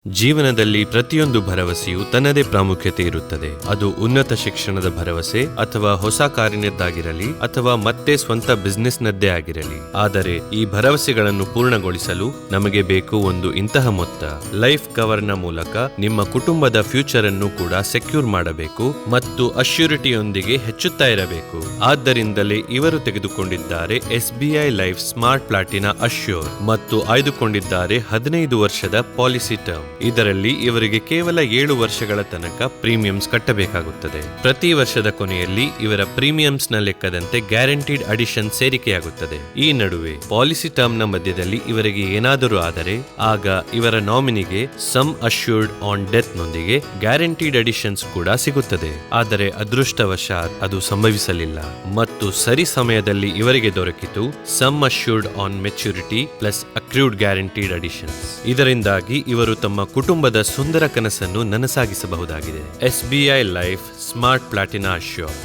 ಜೀವನದಲ್ಲಿ ಪ್ರತಿಯೊಂದು ಭರವಸೆಯು ತನ್ನದೇ ಪ್ರಾಮುಖ್ಯತೆ ಇರುತ್ತದೆ. ಅದು ಉನ್ನತ ಶಿಕ್ಷಣದ ಭರವಸೆ ಅಥವಾ ಹೊಸ ಕಾರಿನದ್ದಾಗಿರಲಿ ಅಥವಾ ಮತ್ತೆ ಸ್ವಂತ ಬಿಸ್ನೆಸ್ನದ್ದೇ ಆಗಿರಲಿ. ಆದರೆ ಈ ಭರವಸೆಗಳನ್ನು ಪೂರ್ಣಗೊಳಿಸಲು ನಮಗೆ ಬೇಕು ಒಂದು ಇಂತಹ ಮೊತ್ತ. ಲೈಫ್ ಕವರ್ನ ಮೂಲಕ ನಿಮ್ಮ ಕುಟುಂಬದ ಫ್ಯೂಚರ್ ಅನ್ನು ಕೂಡ ಸೆಕ್ಯೂರ್ ಮಾಡಬೇಕು ಮತ್ತು ಅಶ್ಯೂರಿಟಿಯೊಂದಿಗೆ ಹೆಚ್ಚುತ್ತಾ ಇರಬೇಕು. ಆದ್ದರಿಂದಲೇ ಇವರು ತೆಗೆದುಕೊಂಡಿದ್ದಾರೆ SBI life smart platina assure ಮತ್ತು ಆಯ್ದುಕೊಂಡಿದ್ದಾರೆ 15 ವರ್ಷದ ಪಾಲಿಸಿ ಟರ್ಮ್. ಇದರಲ್ಲಿ ಇವರಿಗೆ ಕೇವಲ 7 ವರ್ಷಗಳ ತನಕ ಪ್ರೀಮಿಯಂಸ್ ಕಟ್ಟಬೇಕಾಗುತ್ತದೆ. ಪ್ರತಿ ವರ್ಷದ ಕೊನೆಯಲ್ಲಿ ಇವರ ಪ್ರೀಮಿಯಂಸ್ ನ ಲೆಕ್ಕದಂತೆ ಗ್ಯಾರಂಟಿಡ್ ಅಡಿಷನ್ ಸೇರಿಕೆಯಾಗುತ್ತದೆ. ಈ ನಡುವೆ ಪಾಲಿಸಿ ಟರ್ಮ್ ನ ಮಧ್ಯದಲ್ಲಿ ಇವರಿಗೆ ಏನಾದರೂ ಆದರೆ ಆಗ ಇವರ ನಾಮಿನಿಗೆ ಸಮ್ ಅಶ್ಯೂರ್ಡ್ ಆನ್ ಡೆತ್ ನೊಂದಿಗೆ ಗ್ಯಾರಂಟಿಡ್ ಅಡಿಷನ್ಸ್ ಕೂಡ ಸಿಗುತ್ತದೆ. ಆದರೆ ಅದೃಷ್ಟವಶಾತ್ ಅದು ಸಂಭವಿಸಲಿಲ್ಲ ಮತ್ತು ಸರಿ ಸಮಯದಲ್ಲಿ ಇವರಿಗೆ ದೊರಕಿತು sum assured on maturity plus accrued guaranteed additions. ಇದರಿಂದಾಗಿ ಇವರು ತಮ್ಮ ಕುಟುಂಬದ ಸುಂದರ ಕನಸನ್ನು ನನಸಾಗಿಸಬಹುದಾಗಿದೆ. SBI life smart platina assure.